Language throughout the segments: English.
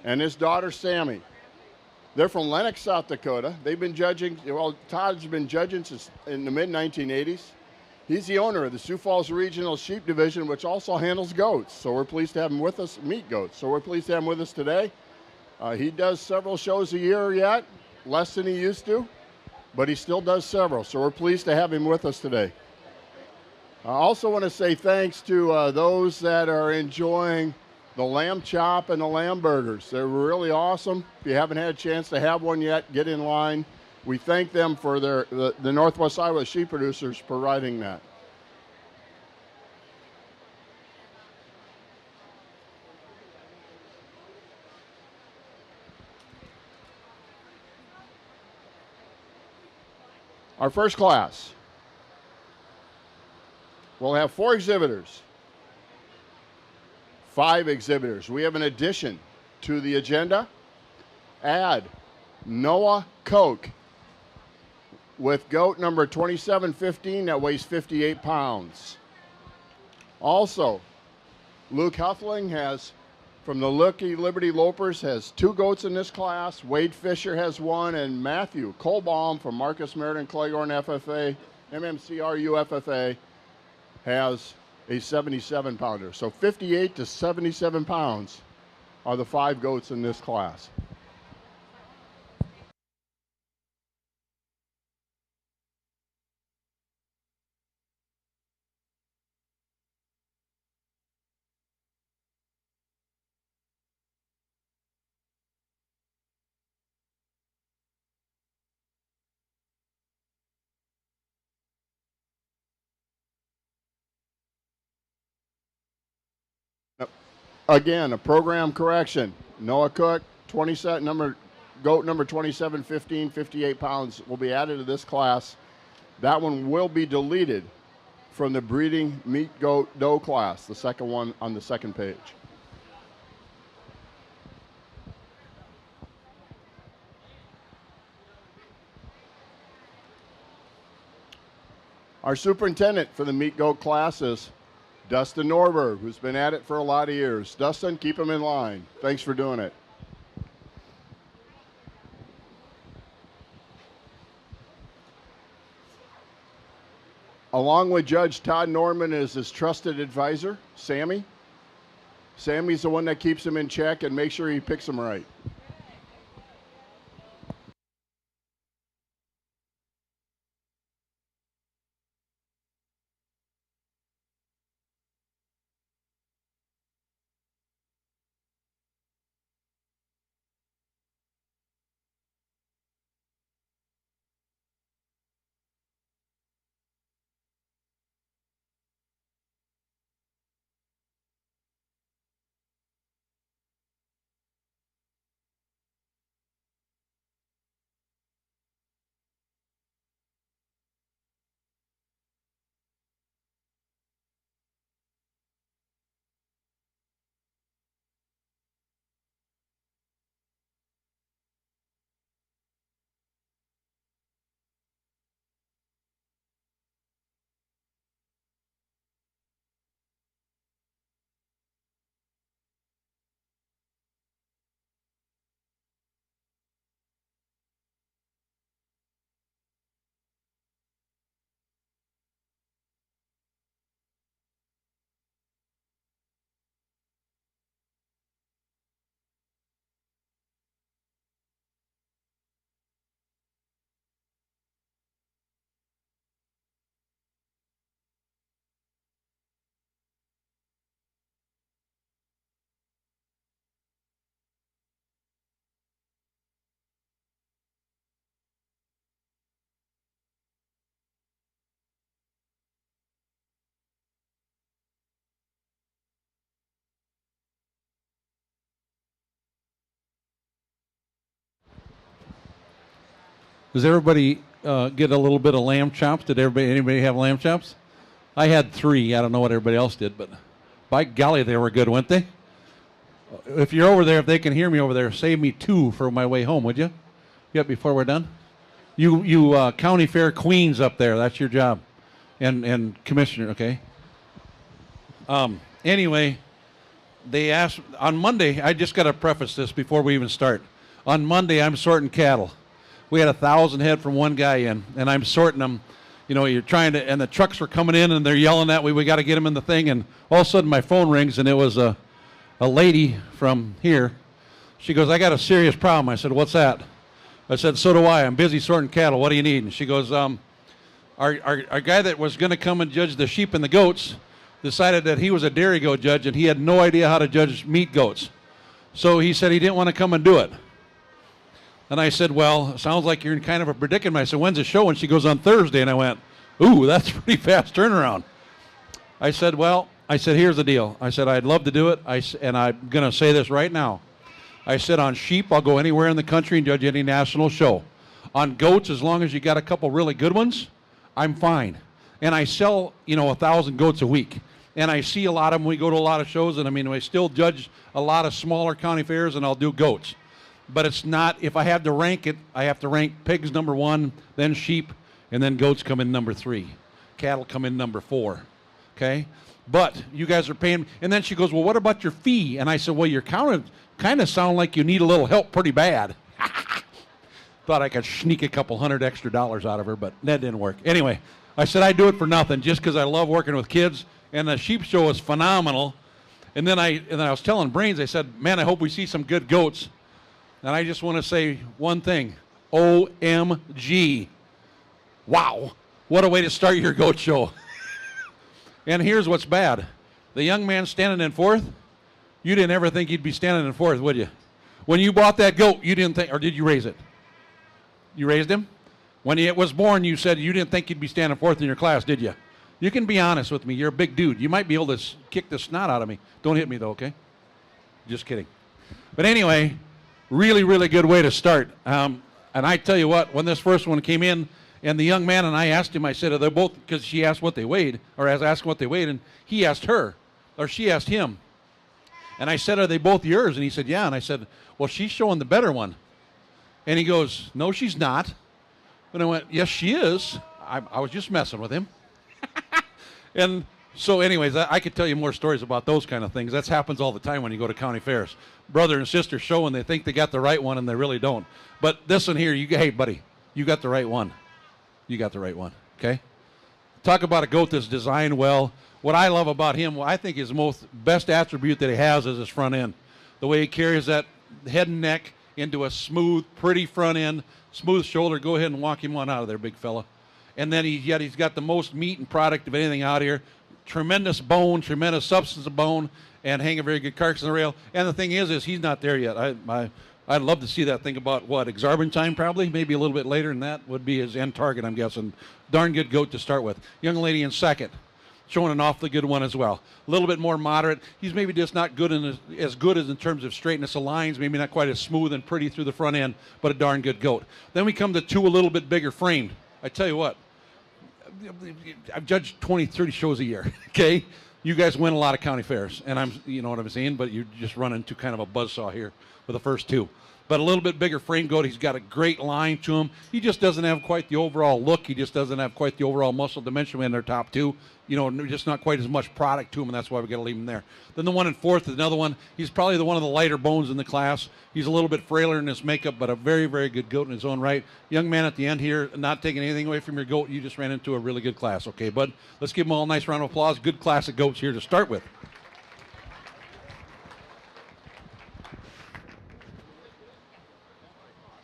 and his daughter Sammy. They're from Lenox, South Dakota. They've been judging, well, Todd's been judging since in the mid-1980s. He's the owner of the Sioux Falls Regional Sheep Division, which also handles goats. So we're pleased to have him with us, meat goats. So we're pleased to have him with us today. He does several shows a year yet, less than he used to, but he still does several. So we're pleased to have him with us today. I also want to say thanks to those that are enjoying the lamb chop and the lamb burgers. They're really awesome. If you haven't had a chance to have one yet, get in line. We thank them for the Northwest Iowa sheep producers providing that. Our first class, we'll have 4 exhibitors. 5 exhibitors. We have an addition to the agenda. Add Noah Koch with goat number 2715 that weighs 58 pounds. Also, Luke Huffling has, from the Lucky Liberty Lopers, has 2 goats in this class. Wade Fisher has 1, and Matthew Kohlbaum from Marcus Meriden Cleghorn FFA, MMCRU FFA, has a 77-pounder. So 58 to 77 pounds are the 5 goats in this class. Again, a program correction. Noah Cook, goat number 2715, 58 pounds, will be added to this class. That one will be deleted from the breeding meat goat doe class, the second one on the second page. Our superintendent for the meat goat class is Dustin Norberg, who's been at it for a lot of years. Dustin, keep him in line. Thanks for doing it. Along with Judge Todd Norman is his trusted advisor, Sammy. Sammy's the one that keeps him in check and makes sure he picks them right. Does everybody get a little bit of lamb chops? Did anybody have lamb chops? I had 3. I don't know what everybody else did, but by golly, they were good, weren't they? If you're over there, if they can hear me over there, save me 2 for my way home, would you? Yep, before we're done. You county fair queens up there, that's your job. And commissioner, okay? Anyway, they asked on Monday. I just got to preface this before we even start. On Monday, I'm sorting cattle. We had 1,000 head from one guy in, and I'm sorting them. You know, you're trying to, and the trucks were coming in, and they're yelling at me. We got to get them in the thing, and all of a sudden my phone rings, and it was a lady from here. She goes, "I got a serious problem." I said, "What's that?" I said, "So do I. I'm busy sorting cattle. What do you need?" And she goes, our guy that was going to come and judge the sheep and the goats decided that he was a dairy goat judge, and he had no idea how to judge meat goats. So he said he didn't want to come and do it. And I said, "Well, sounds like you're in kind of a predicament." I said, "When's the show?" And she goes, "On Thursday." And I went, "Ooh, that's a pretty fast turnaround." I said, "Well," I said, "here's the deal." I said, "I'd love to do it." And I'm going to say this right now. I said, on sheep, I'll go anywhere in the country and judge any national show. On goats, as long as you got a couple really good ones, I'm fine. And I sell, 1,000 goats a week. And I see a lot of them. We go to a lot of shows, and I still judge a lot of smaller county fairs, and I'll do goats. But it's not, if I have to rank it, I have to rank pigs number 1, then sheep, and then goats come in number 3. Cattle come in number 4. Okay? But you guys are paying. And then she goes, "Well, what about your fee?" And I said, "Well, you're kind of sound like you need a little help pretty bad." Thought I could sneak a couple $100 extra out of her, but that didn't work. Anyway, I said I do it for nothing just because I love working with kids, and the sheep show is phenomenal. And then I was telling Brains, I said, "Man, I hope we see some good goats." And I just want to say one thing. OMG. Wow. What a way to start your goat show. And here's what's bad. The young man standing in fourth, you didn't ever think he'd be standing in fourth, would you? When you bought that goat, you didn't think, or did you raise it? You raised him? When he was born, you said you didn't think he'd be standing fourth in your class, did you? You can be honest with me. You're a big dude. You might be able to kick the snot out of me. Don't hit me, though, okay? Just kidding. But anyway, really, really good way to start. And I tell you what, when this first one came in, and the young man and I asked him, I said, "Are they both," because she asked what they weighed, or I was asking what they weighed, and he asked her, or she asked him. And I said, "Are they both yours?" And he said, "Yeah." And I said, "Well, she's showing the better one." And he goes, "No, she's not." And I went, "Yes, she is. I was just messing with him." And so anyways, I could tell you more stories about those kind of things. That happens all the time when you go to county fairs. Brother and sister show and they think they got the right one and they really don't. But this one here, hey, buddy, you got the right one. You got the right one, okay? Talk about a goat that's designed well. What I love about him, what I think his best attribute that he has is his front end. The way he carries that head and neck into a smooth, pretty front end, smooth shoulder. Go ahead and walk him on out of there, big fella. And then he's got the most meat and product of anything out here. Tremendous bone, tremendous substance of bone, and hang a very good carcass on the rail. And the thing is he's not there yet. I'd love to see that thing about, Exarban time probably, maybe a little bit later than that would be his end target, I'm guessing. Darn good goat to start with. Young lady in second, showing an awfully good one as well. A little bit more moderate. He's maybe just not good as good as in terms of straightness of lines, maybe not quite as smooth and pretty through the front end, but a darn good goat. Then we come to two a little bit bigger framed. I tell you what, I've judged 20, 30 shows a year, okay? You guys win a lot of county fairs, and you know what I'm saying, but you just run into kind of a buzzsaw here for the first two. But a little bit bigger frame goat. He's got a great line to him. He just doesn't have quite the overall look. He just doesn't have quite the overall muscle dimension in their top two. Just not quite as much product to him, and that's why we got to leave him there. Then the one in fourth is another one. He's probably one of the lighter bones in the class. He's a little bit frailer in his makeup, but a very, very good goat in his own right. Young man at the end here, not taking anything away from your goat. You just ran into a really good class. Okay, bud? Let's give them all a nice round of applause. Good class of goats here to start with.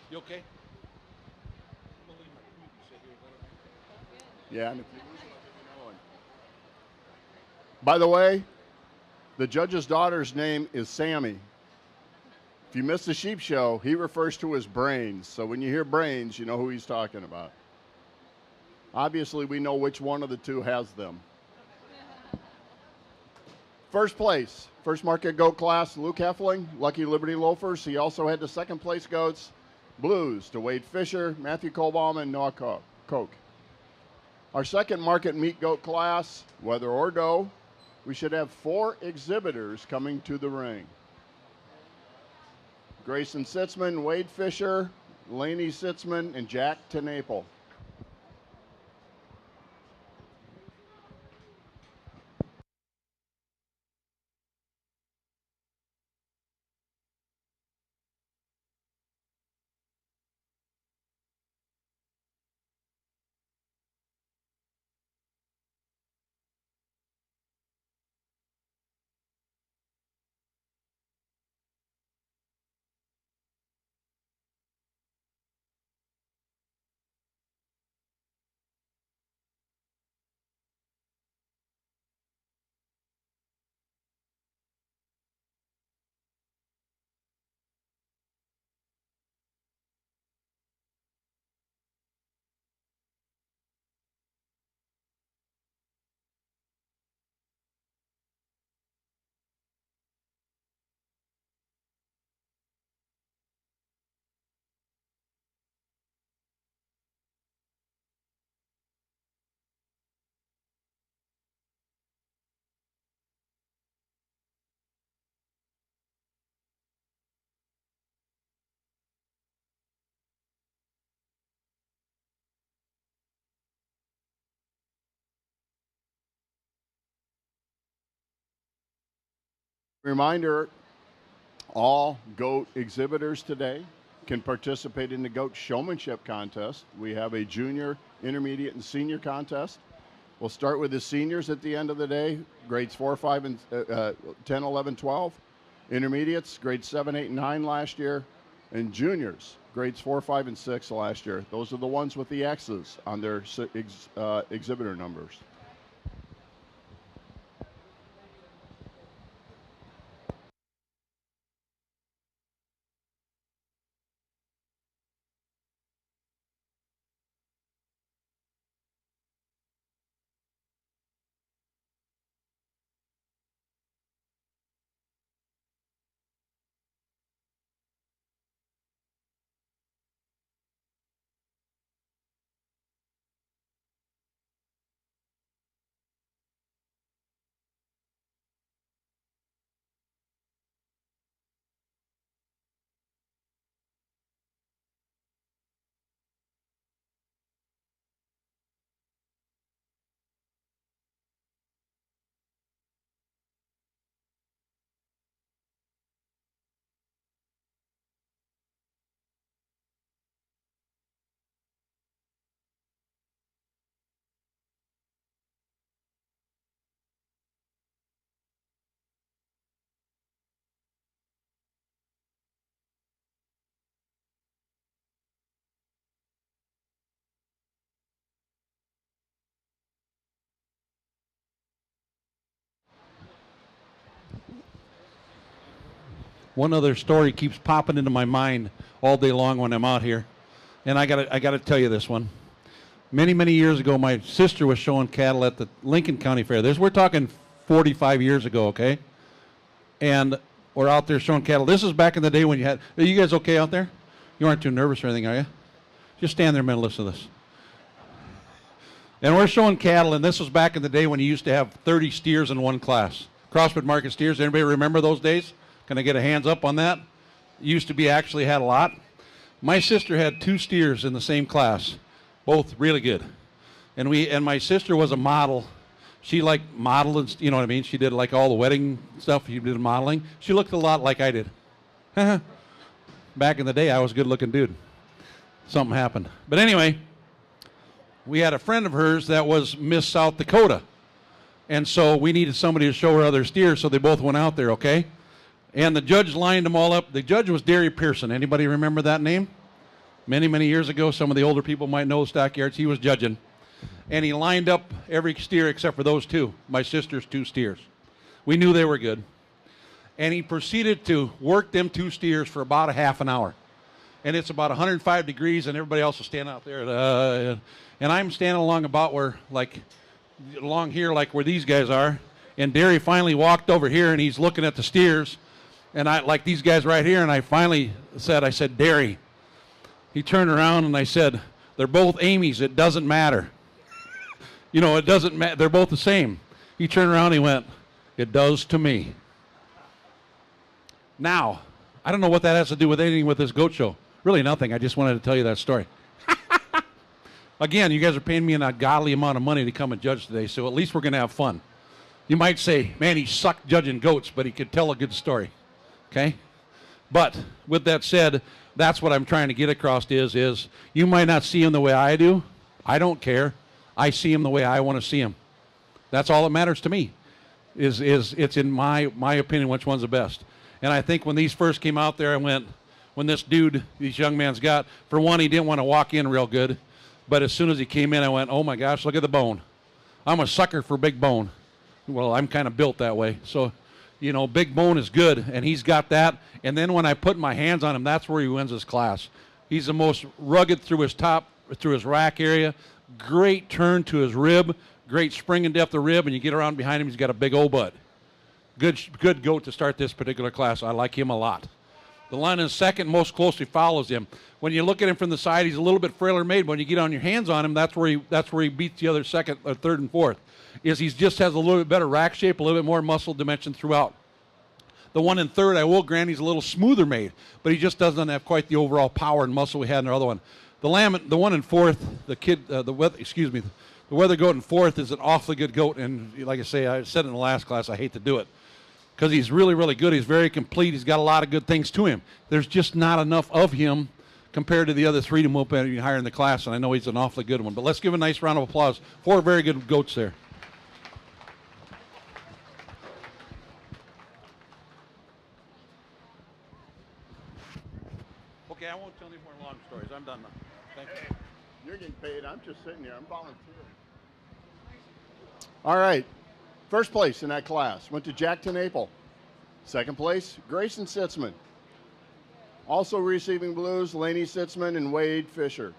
You okay? Yeah. And if you lose it, I'll give you By the way, the judge's daughter's name is Sammy. If you missed the sheep show, he refers to his brains. So when you hear brains, you know who he's talking about. Obviously, we know which one of the two has them. First place, first market goat class, Luke Heffling, Lucky Liberty Loafers. He also had the second place goats, Blues, to Wade Fisher, Matthew Kohlbaum, and Noah Koch. Our second market meat goat class, whether or doe, we should have 4 exhibitors coming to the ring. Grayson Sitzman, Wade Fisher, Laney Sitzman, and Jack Tenaple. Reminder, all goat exhibitors today can participate in the goat showmanship contest. We have a junior, intermediate, and senior contest. We'll start with the seniors at the end of the day, grades 4, 5, and 10, 11, 12. Intermediates, grades 7, 8, and 9 last year. And juniors, grades 4, 5, and 6 last year. Those are the ones with the X's on their exhibitor numbers. One other story keeps popping into my mind all day long when I'm out here, and I gotta tell you this one. Many years ago, my sister was showing cattle at the Lincoln County Fair. We're talking 45 years ago, okay? And we're out there showing cattle. This is back in the day when you had. Are you guys okay out there? You aren't too nervous or anything, are you? Just stand there a minute, listen to this. And we're showing cattle, and this was back in the day when you used to have 30 steers in one class. Crossbred market steers. Anybody remember those days? Can I get a hands up on that? Used to be actually had a lot. My sister had 2 steers in the same class, both really good. And my sister was a model. She like modeled, you know what I mean? She did like all the wedding stuff. She did modeling. She looked a lot like I did. Back in the day, I was a good-looking dude. Something happened. But anyway, we had a friend of hers that was Miss South Dakota. And so we needed somebody to show her other steers, so they both went out there, okay? And the judge lined them all up. The judge was Derry Pearson. Anybody remember that name? Many years ago, some of the older people might know stockyards. He was judging. And he lined up every steer except for those 2, my sister's 2 steers. We knew they were good. And he proceeded to work them 2 steers for about a half an hour. And it's about 105 degrees, and everybody else is standing out there. And I'm standing along about where, like, along here, like where these guys are. And Derry finally walked over here, and he's looking at the steers. And I, like these guys right here, and I finally said, Derry. He turned around, and I said, they're both Amy's. It doesn't matter. You know, it doesn't matter. They're both the same. He turned around, and he went, it does to me. Now, I don't know what that has to do with anything with this goat show. Really nothing. I just wanted to tell you that story. Again, you guys are paying me an ungodly amount of money to come and judge today, so at least we're going to have fun. You might say, man, he sucked judging goats, but he could tell a good story. Okay? But with that said, that's what I'm trying to get across is you might not see him the way I do. I don't care. I see him the way I want to see him. That's all that matters to me. Is it's in my opinion which one's the best. And I think when these first came out there, I went, when this dude, these young man's got, for one, he didn't want to walk in real good. But as soon as he came in, I went, oh my gosh, look at the bone. I'm a sucker for big bone. Well, I'm kind of built that way. So, you know, big bone is good, and he's got that. And then when I put my hands on him, that's where he wins his class. He's the most rugged through his top, through his rack area. Great turn to his rib. Great spring and depth of rib, and you get around behind him, he's got a big old butt. Good goat to start this particular class. I like him a lot. The line in second most closely follows him. When you look at him from the side, he's a little bit frailer made. When you get on your hands on him, that's where he beats the other second or third and fourth. He just has a little bit better rack shape, a little bit more muscle dimension throughout. The one in third, I will grant, he's a little smoother made, but he just doesn't have quite the overall power and muscle we had in our other one. The one in fourth, the weather goat in fourth is an awfully good goat, and like I say, I said in the last class, I hate to do it. because he's really, really good. He's very complete. He's got a lot of good things to him. There's just not enough of him compared to the other three to move up any higher in the class, and I know he's an awfully good one. But let's give a nice round of applause. 4 very good goats there. Okay, I won't tell any more long stories. I'm done now. Thank you. You're getting paid. I'm just sitting here. I'm volunteering. All right. First place in that class went to Jack Tenaple. Second place, Grayson Sitzman. Also receiving blues, Laney Sitzman and Wade Fisher.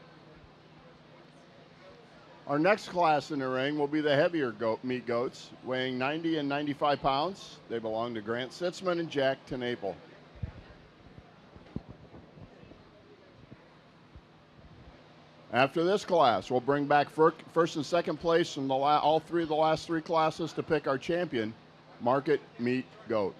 Our next class in the ring will be the heavier meat goats, weighing 90 and 95 pounds. They belong to Grant Sitzman and Jack Tenaple. After this class, we'll bring back first and second place from all three of the last 3 classes to pick our champion, Market Meat Goat.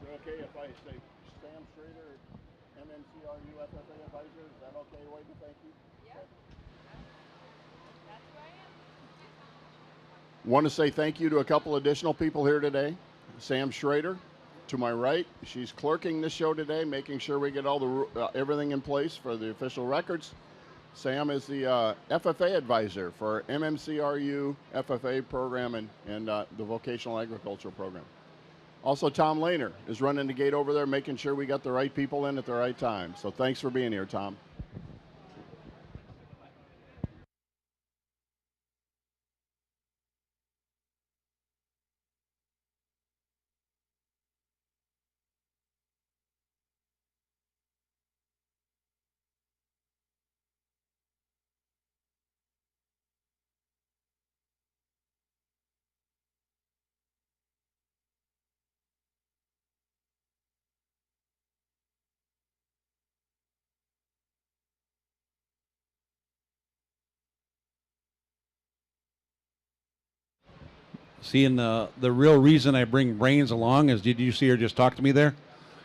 Is it okay if I say Sam Schrader, MMCRU FFA advisor? Is that okay, Wade? Thank you. Yeah. That's who I am. Want to say thank you to a couple additional people here today. Sam Schrader, to my right, she's clerking the show today, making sure we get all the everything in place for the official records. Sam is the FFA advisor for MMCRU FFA program and the vocational agriculture program. Also, Tom Lehner is running the gate over there, making sure we got the right people in at the right time. So thanks for being here, Tom. Seeing the real reason I bring Brains along is, did you see her just talk to me there?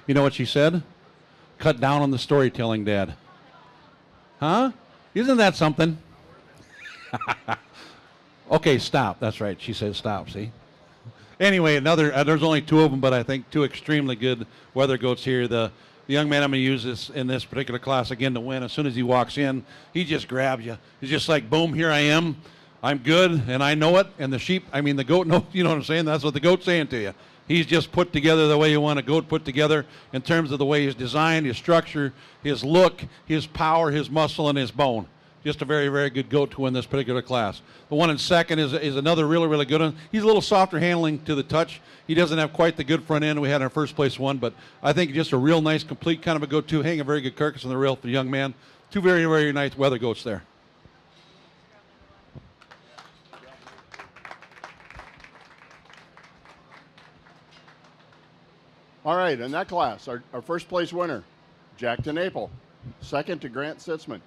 You know what she said? Cut down on the storytelling, Dad. Huh? Isn't that something? Okay, stop. That's right. She said stop, see? Anyway, another. There's only 2 of them, but I think 2 extremely good weather goats here. The young man I'm going to use this in this particular class again to win. As soon as he walks in, he just grabs you. He's just like, boom, here I am. I'm good, and I know it. And the goat knows, you know what I'm saying? That's what the goat's saying to you. He's just put together the way you want a goat put together in terms of the way he's designed, his structure, his look, his power, his muscle, and his bone. Just a very, very good goat to win this particular class. The one in second is another really, really good one. He's a little softer handling to the touch. He doesn't have quite the good front end we had in our first place one, but I think just a real nice, complete kind of a goat too. Hang a very good carcass on the rail for the young man. 2 very, very nice weather goats there. All right, in that class, our first place winner, Jack Tenaple. Second to Grant Sitzman.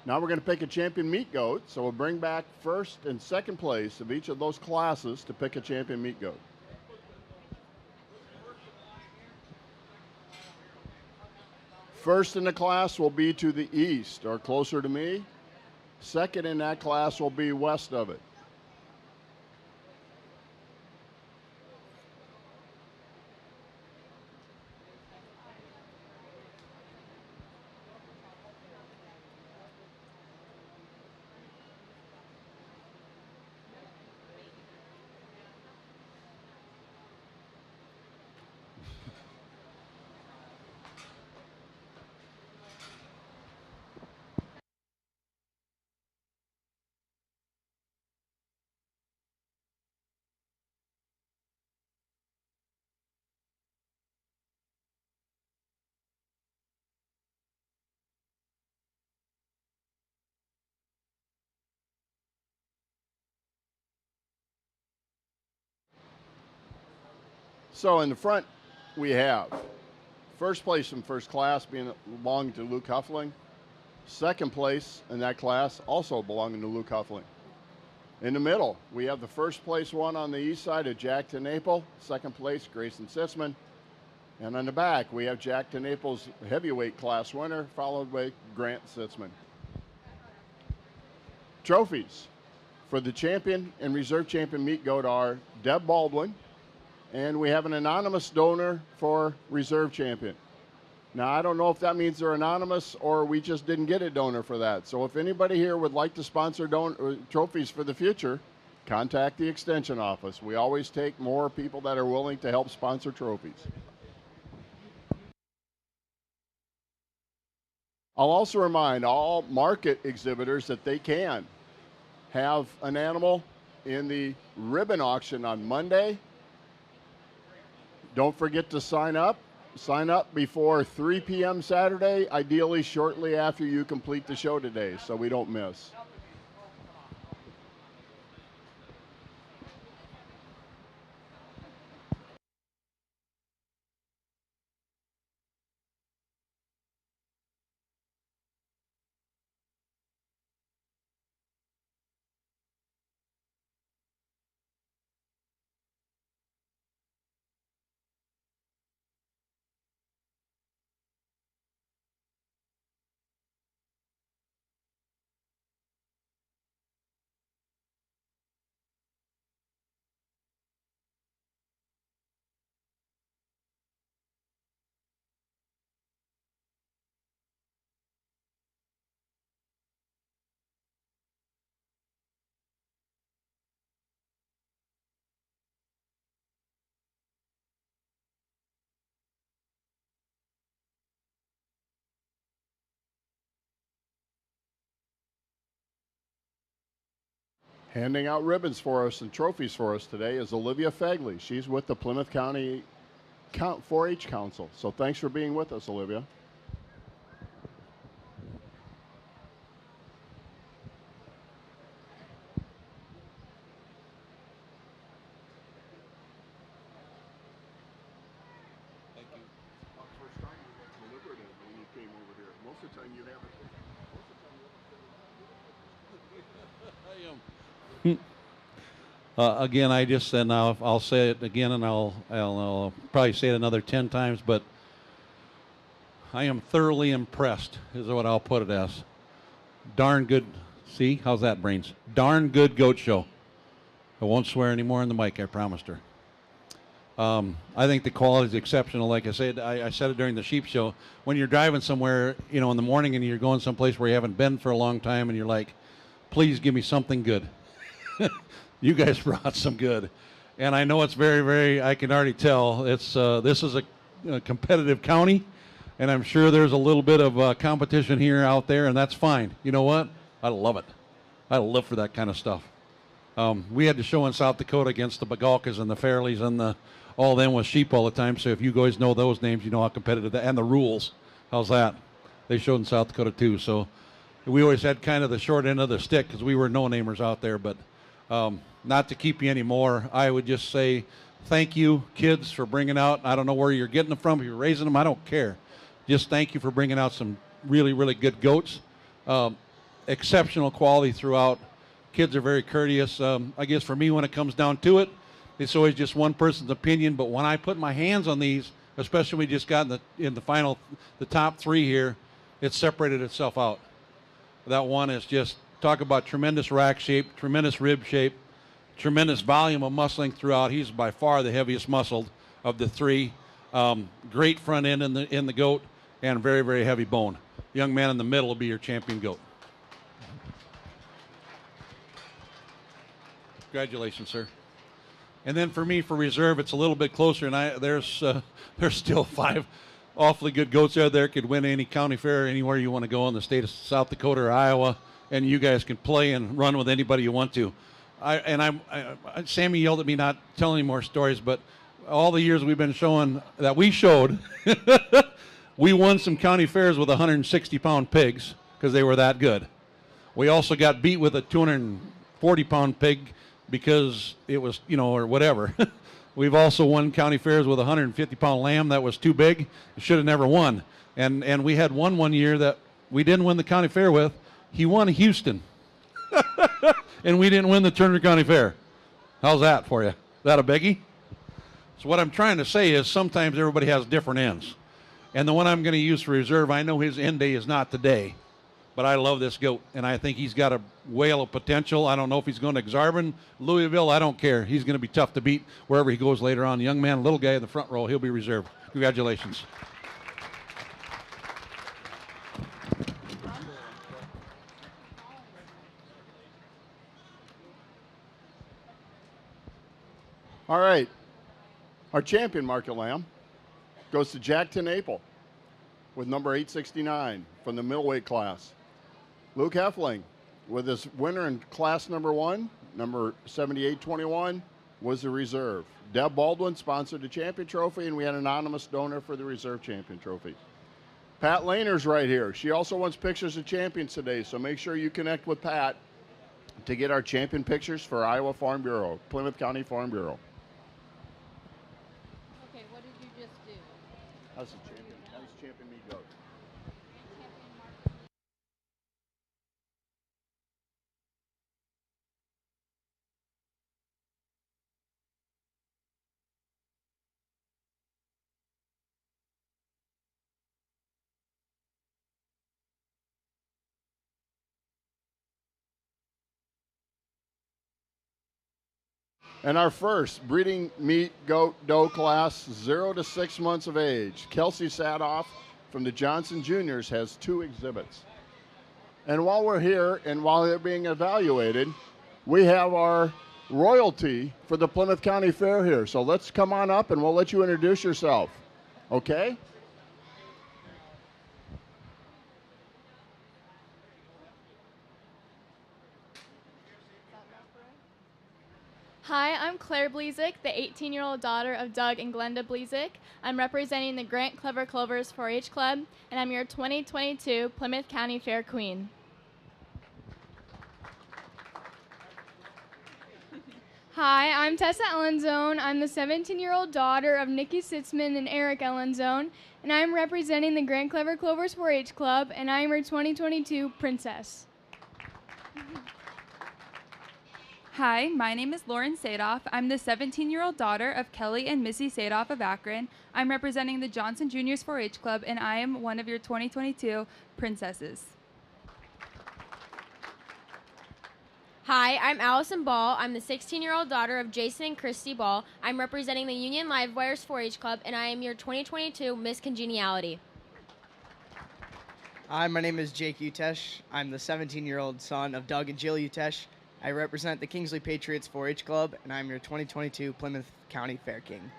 Now we're going to pick a champion meat goat, so we'll bring back first and second place of each of those classes to pick a champion meat goat. First in the class will be to the east, or closer to me. Second in that class will be west of it. So in the front, we have first place in first class belonging to Luke Huffling. Second place in that class also belonging to Luke Huffling. In the middle, we have the first place one on the east side of Jack to Naples. Second place, Grayson Sitzman. And on the back, we have Jack to Naples heavyweight class winner, followed by Grant Sitzman. Trophies for the champion and reserve champion meet goat are Deb Baldwin, and we have an anonymous donor for reserve champion. Now, I don't know if that means they're anonymous or we just didn't get a donor for that. So if anybody here would like to sponsor trophies for the future, contact the extension office. We always take more people that are willing to help sponsor trophies. I'll also remind all market exhibitors that they can have an animal in the ribbon auction on Monday. Don't forget to sign up. Sign up before 3 p.m. Saturday, ideally shortly after you complete the show today, so we don't miss. Handing out ribbons for us and trophies for us today is Olivia Fagley. She's with the Plymouth County 4-H Council. So thanks for being with us, Olivia. Thank you. First time you got deliberative when you came over here. Most of the time you haven't. Again, I just said now I'll say it again, and I'll probably say it another 10 times, but I am thoroughly impressed, is what I'll put it as. Darn good. See, how's that, Brains? Darn good goat show. I won't swear anymore in the mic. I promised her. I think the quality is exceptional. Like I said, I said it during the sheep show. When you're driving somewhere, you know, in the morning, and you're going someplace where you haven't been for a long time, and you're like, please give me something good. You guys brought some good, and I know it's very, very. I can already tell it's. This is a competitive county, and I'm sure there's a little bit of competition here out there, and that's fine. You know what? I love it. I live for that kind of stuff. We had the show in South Dakota against the Bagalkas and the Fairleys and all them with sheep all the time. So if you guys know those names, you know how competitive that, and the rules. How's that? They showed in South Dakota too. So we always had kind of the short end of the stick because we were no-namers out there, but. Not to keep you anymore, I would just say thank you, kids, for bringing out. I don't know where you're getting them from. If you're raising them, I don't care. Just thank you for bringing out some really, really good goats. Exceptional quality throughout. Kids are very courteous. I guess for me, when it comes down to it, it's always just one person's opinion. But when I put my hands on these, especially when we just got in the final, the top three here, it separated itself out. That one is just. Talk about tremendous rack shape, tremendous rib shape, tremendous volume of muscling throughout. He's by far the heaviest muscled of the three. Great front end in the goat, and very, very heavy bone. The young man in the middle will be your champion goat. Congratulations, sir. And then for me, for reserve, it's a little bit closer, and there's still 5 awfully good goats there. There could win any county fair anywhere you want to go in the state of South Dakota or Iowa. And you guys can play and run with anybody you want to. Sammy yelled at me not telling any more stories, but all the years we've been showing that we showed, we won some county fairs with 160-pound pigs because they were that good. We also got beat with a 240-pound pig because it was, or whatever. We've also won county fairs with a 150-pound lamb that was too big. It should have never won. And we had one year that we didn't win the county fair with. He won Houston. And we didn't win the Turner County Fair. How's that for you? Is that a biggie? So what I'm trying to say is sometimes everybody has different ends. And the one I'm going to use for reserve, I know his end day is not today. But I love this goat, and I think he's got a whale of potential. I don't know if he's going to Exarban, Louisville. I don't care. He's going to be tough to beat wherever he goes later on. Young man, little guy in the front row, he'll be reserved. Congratulations. All right. Our champion market lamb goes to Jackton Apel with number 869 from the middleweight class. Luke Heffling with his winner in class number 1, number 7821, was the reserve. Deb Baldwin sponsored the champion trophy, and we had an anonymous donor for the reserve champion trophy. Pat Lehner's right here. She also wants pictures of champions today, so make sure you connect with Pat to get our champion pictures for Iowa Farm Bureau, Plymouth County Farm Bureau. Okay, what did you just do? How's the champion? How's champion meat go? And our first breeding meat goat doe class, 0 to 6 months of age. Kelsey Sadoff from the Johnson Juniors has 2 exhibits. And while we're here and while they're being evaluated, we have our royalty for the Plymouth County Fair here. So let's come on up and we'll let you introduce yourself. Okay? Hi, I'm Claire Blezik, the 18-year-old daughter of Doug and Glenda Blezik. I'm representing the Grant Clever Clovers 4-H Club, and I'm your 2022 Plymouth County Fair Queen. Hi, I'm Tessa Ellenzone. I'm the 17-year-old daughter of Nikki Sitzman and Eric Ellenzone, and I'm representing the Grant Clever Clovers 4-H Club, and I'm your 2022 Princess. Hi, my name is Lauren Sadoff. I'm the 17-year-old daughter of Kelly and Missy Sadoff of Akron. I'm representing the Johnson Juniors 4-H Club, and I am one of your 2022 princesses. Hi, I'm Allison Ball. I'm the 16-year-old daughter of Jason and Christy Ball. I'm representing the Union Livewires 4-H Club, and I am your 2022 Miss Congeniality. Hi, my name is Jake Utesh. I'm the 17-year-old son of Doug and Jill Utesh. I represent the Kingsley Patriots 4-H Club, and I'm your 2022 Plymouth County Fair King.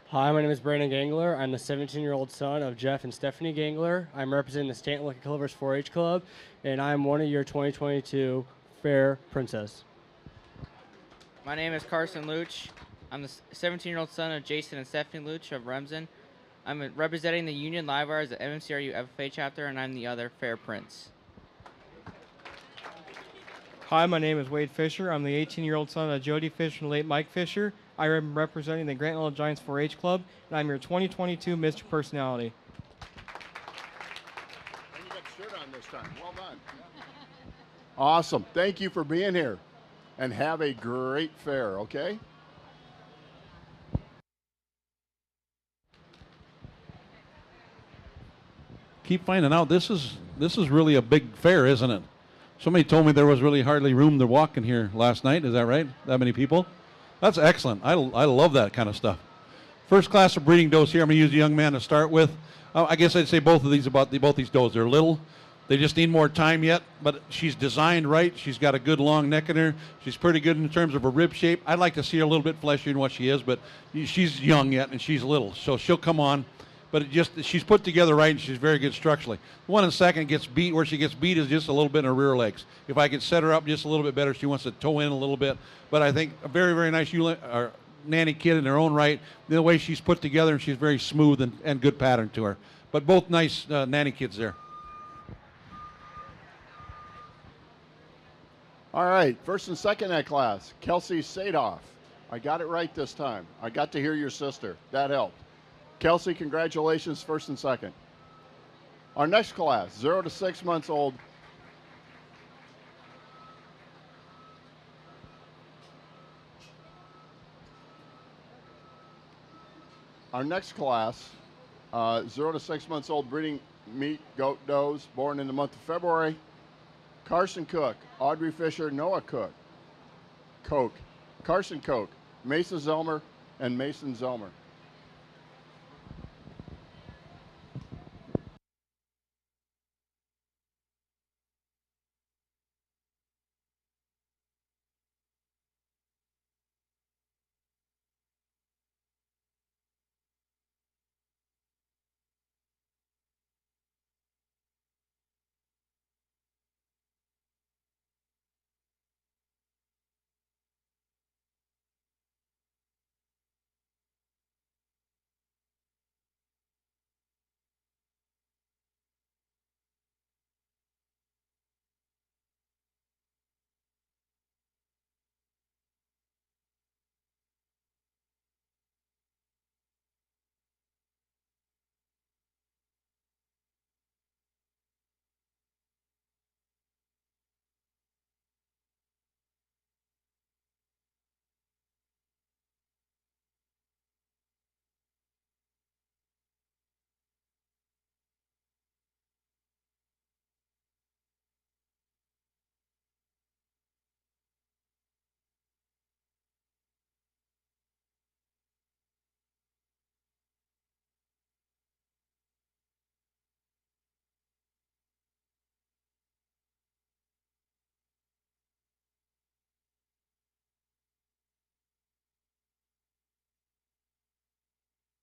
Hi, my name is Brandon Gangler. I'm the 17-year-old son of Jeff and Stephanie Gangler. I'm representing the Stanton Lucky Clovers 4-H Club, and I'm one of your 2022 Fair Princess. My name is Carson Luch. I'm the 17-year-old son of Jason and Stephanie Luch of Remsen. I'm representing the Union Livewires at MMCRU FFA chapter, and I'm the other Fair Prince. Hi, my name is Wade Fisher. I'm the 18-year-old son of Jody Fisher and late Mike Fisher. I am representing the Grant Little Giants 4-H Club, and I'm your 2022 Mr. Personality. And you got the shirt on this time. Well done. Awesome. Thank you for being here. And have a great fair, okay? Keep finding out. This is really a big fair, isn't it? Somebody told me there was really hardly room to walk in here last night. Is that right? That many people? That's excellent. I love that kind of stuff. First class of breeding does here. I'm going to use a young man to start with. I guess I'd say both of these both these does. They're little. They just need more time yet, but she's designed right. She's got a good long neck in her. She's pretty good in terms of her rib shape. I'd like to see her a little bit fleshier than what she is, but she's young yet and she's little, so she'll come on. But she's put together right, and she's very good structurally. The one in second gets beat. Where she gets beat is just a little bit in her rear legs. If I could set her up just a little bit better, she wants to toe in a little bit. But I think a very, very nice nanny kid in her own right. The way she's put together, and she's very smooth and good pattern to her. But both nice nanny kids there. All right, first and second in that class, Kelsey Sadoff. I got it right this time. I got to hear your sister. That helped. Kelsey, congratulations, first and second. Our next class, 0 to 6 months old. Our next class, 0 to 6 months old breeding meat goat does born in the month of February. Carson Cook, Audrey Fisher, Noah Coke, Carson Coke, Mesa Zelmer, and Mason Zelmer.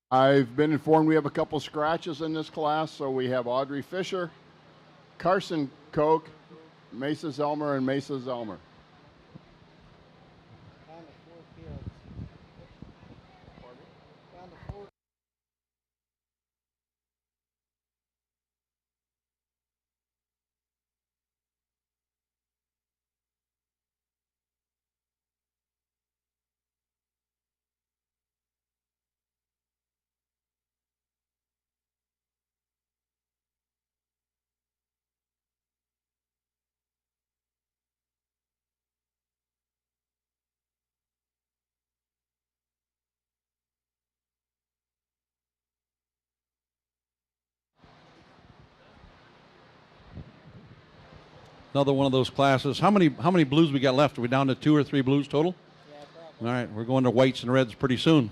I've been informed we have a couple scratches in this class, so we have Audrey Fisher, Carson Koch, Mesa Zelmer, and Mesa Zelmer. Another one of those classes. How many blues we got left? Are we down to 2 or 3 blues total? Yeah, probably. All right, we're going to whites and reds pretty soon.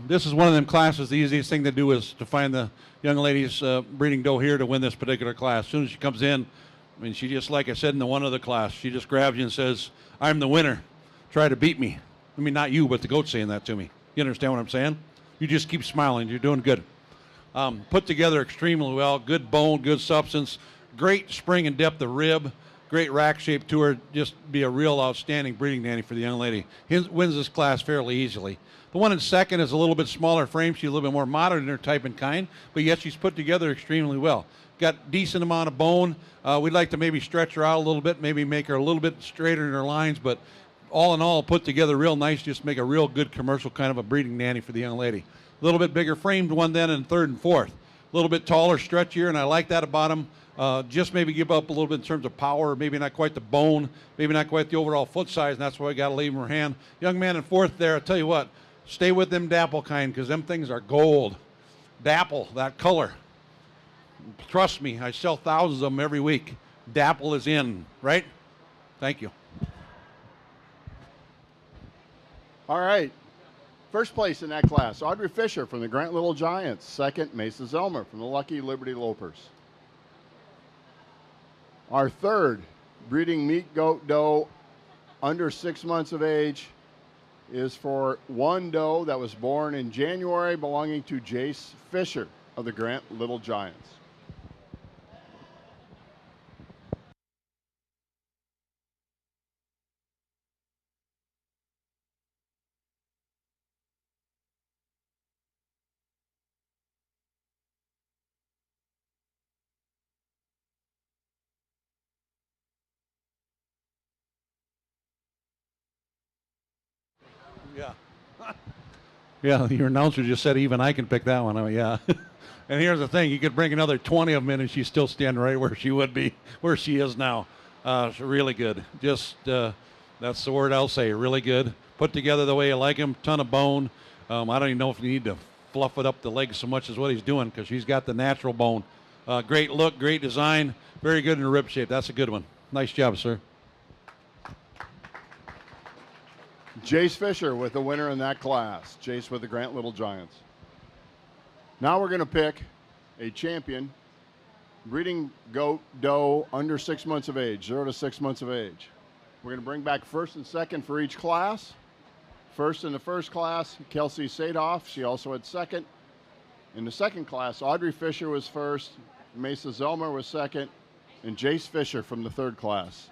This is one of them classes. The easiest thing to do is to find the young lady's breeding doe here to win this particular class. As soon as she comes in, I mean, she just, like I said in the one other class, she just grabs you and says, "I'm the winner. Try to beat me." I mean, not you, but the goat saying that to me. You understand what I'm saying? You just keep smiling. You're doing good. Put together extremely well. Good bone, good substance. Great spring and depth of rib, great rack shape to her. Just be a real outstanding breeding nanny for the young lady. He wins this class fairly easily. The one in second is a little bit smaller frame. She's a little bit more modern in her type and kind, but yet she's put together extremely well. Got decent amount of bone. We'd like to maybe stretch her out a little bit, maybe make her a little bit straighter in her lines, but all in all, put together real nice. Just make a real good commercial kind of a breeding nanny for the young lady. A little bit bigger framed one then in third and fourth. A little bit taller, stretchier, and I like that about him. Just maybe give up a little bit in terms of power, maybe not quite the bone, maybe not quite the overall foot size, and that's why I got to leave him her hand. Young man in fourth there, I tell you what, stay with them dapple kind because them things are gold. Dapple, that color. Trust me, I sell thousands of them every week. Dapple is in, right? Thank you. All right. First place in that class, Audrey Fisher from the Grant Little Giants. Second, Mesa Zelmer from the Lucky Liberty Lopers. Our third breeding meat goat doe under 6 months of age is for one doe that was born in January belonging to Jace Fisher of the Grant Little Giants. Yeah. Yeah, your announcer just said even I can pick that one. Oh, yeah. And here's the thing: you could bring another 20 of them in, and she's still standing right where she would be, where she is now. Really good. Just that's the word I'll say. Really good. Put together the way you like him. Ton of bone. I don't even know if you need to fluff it up the legs so much as what he's doing because she's got the natural bone. Great look, great design, very good in the rib shape. That's a good one. Nice job, sir. Jace Fisher with the winner in that class. Jace with the Grant Little Giants. Now we're going to pick a champion, breeding goat doe under 6 months of age, 0 to 6 months of age. We're going to bring back first and second for each class. First in the first class, Kelsey Sadoff. She also had second. In the second class, Audrey Fisher was first, Mesa Zelmer was second, and Jace Fisher from the third class.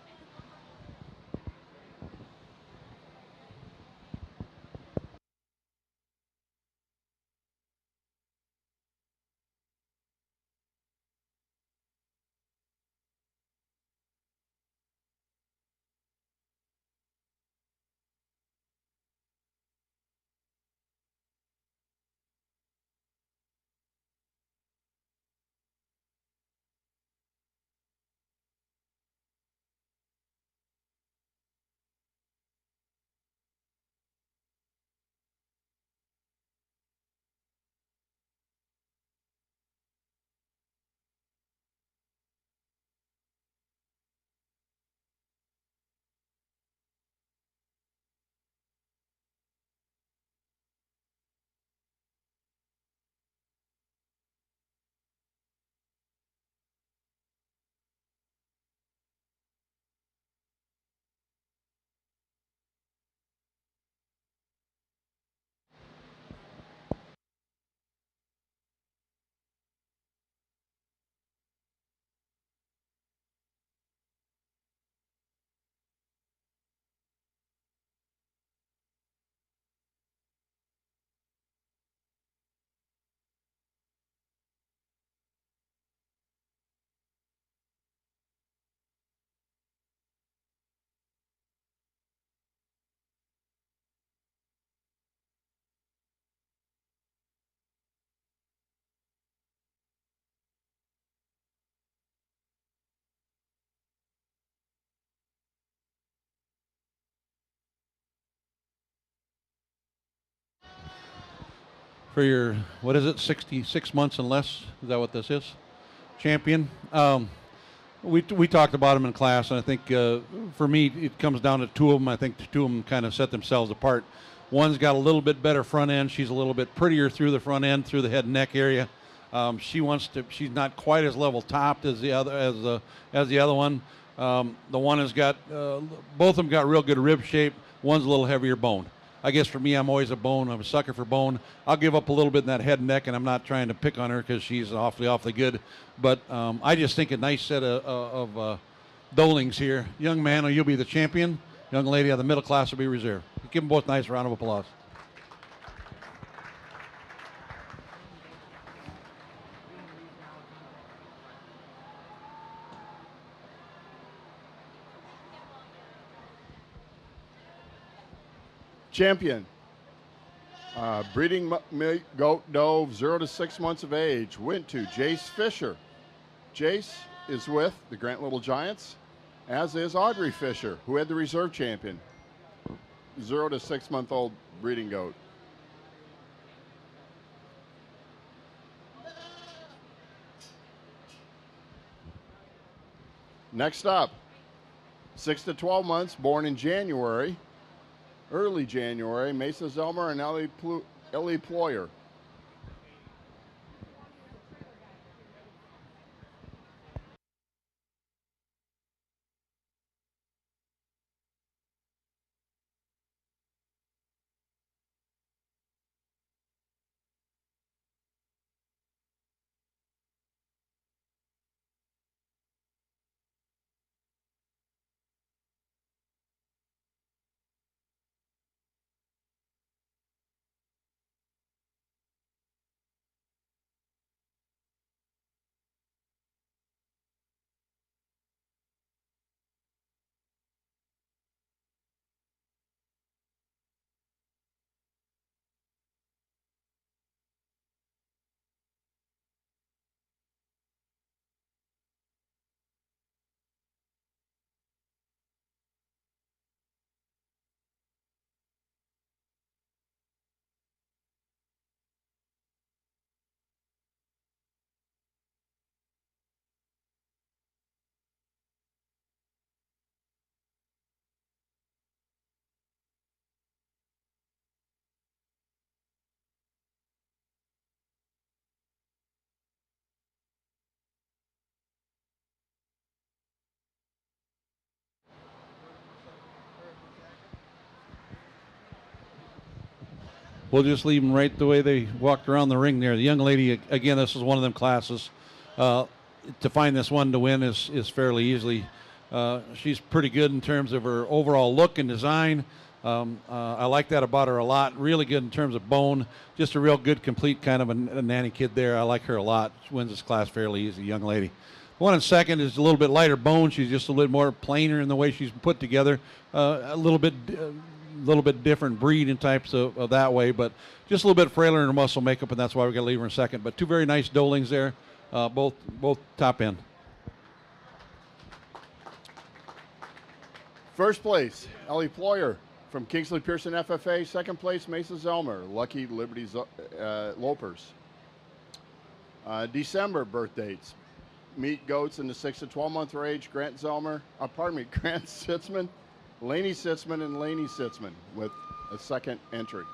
For your, what is it, 66 months and less? Is that what this is? Champion. We talked about him in class, and I think for me it comes down to two of them. I think the two of them kind of set themselves apart. One's got a little bit better front end. She's a little bit prettier through the front end, through the head and neck area. She's not quite as level topped as the other one. The one has got both of them got real good rib shape. One's a little heavier bone. I guess for me, I'm always a bone. I'm a sucker for bone. I'll give up a little bit in that head and neck, and I'm not trying to pick on her because she's awfully good. But I just think a nice set of dolings here. Young man, you'll be the champion. Young lady of the middle class will be reserved. Give them both a nice round of applause. Champion. Breeding goat doe, 0 to 6 months of age, went to Jace Fisher. Jace is with the Grant Little Giants, as is Audrey Fisher, who had the reserve champion. 0 to 6 month old breeding goat. Next up, 6 to 12 months, born in January. Early January, Mesa Zelmer and Ellie Ployer. we'll just leave them right the way they walked around the ring there. The young lady, again, this is one of them classes. To find this one to win is fairly easily. She's pretty good in terms of her overall look and design. I like that about her a lot. Really good in terms of bone. Just a real good, complete kind of a nanny kid there. I like her a lot. She wins this class fairly easy, young lady. The one in second is a little bit lighter bone. She's just a little bit more plainer in the way she's put together. A little bit different breed and types of that way, but just a little bit frailer in her muscle makeup, and that's why we're going to leave her in second. But two very nice dolings there, both top end. First place, Ellie Ployer from Kingsley Pearson FFA. Second place, Mesa Zelmer, Lucky Liberty Lopers. December birth dates. Meet goats in the 6 to 12 month range. Grant Sitzman, Laney Sitzman, and Laney Sitzman with a second entry.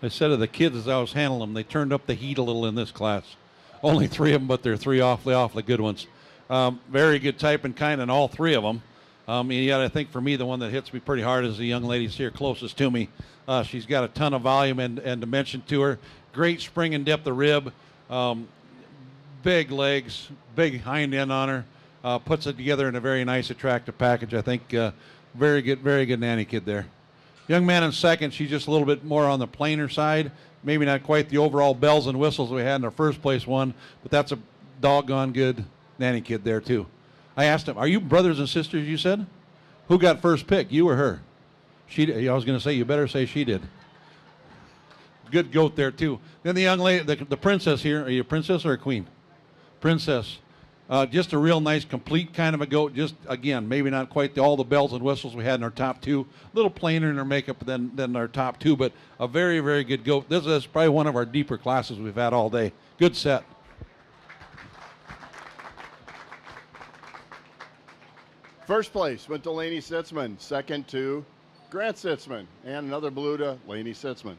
I said to the kids as I was handling them, they turned up the heat a little in this class. Only three of them, but they're three awfully good ones. Very good type and kind in all three of them. And yet I think for me, the one that hits me pretty hard is the young lady's here closest to me. She's got a ton of volume and dimension to her. Great spring and depth of rib. Big legs, big hind end on her. Puts it together in a very nice, attractive package. I think very good nanny kid there. Young man in second, she's just a little bit more on the plainer side. Maybe not quite the overall bells and whistles we had in our first place one, but that's a doggone good nanny kid there too. I asked him, are you brothers and sisters, you said? Who got first pick, you or her? I was going to say, you better say she did. Good goat there too. Then the young lady, the princess here, are you a princess or a queen? Princess. Just a real nice, complete kind of a goat. Just, again, maybe not quite all the bells and whistles we had in our top two. A little plainer in her makeup than our top two, but a very good goat. This is probably one of our deeper classes we've had all day. Good set. First place went to Laney Sitzman. Second to Grant Sitzman. And another blue to Laney Sitzman.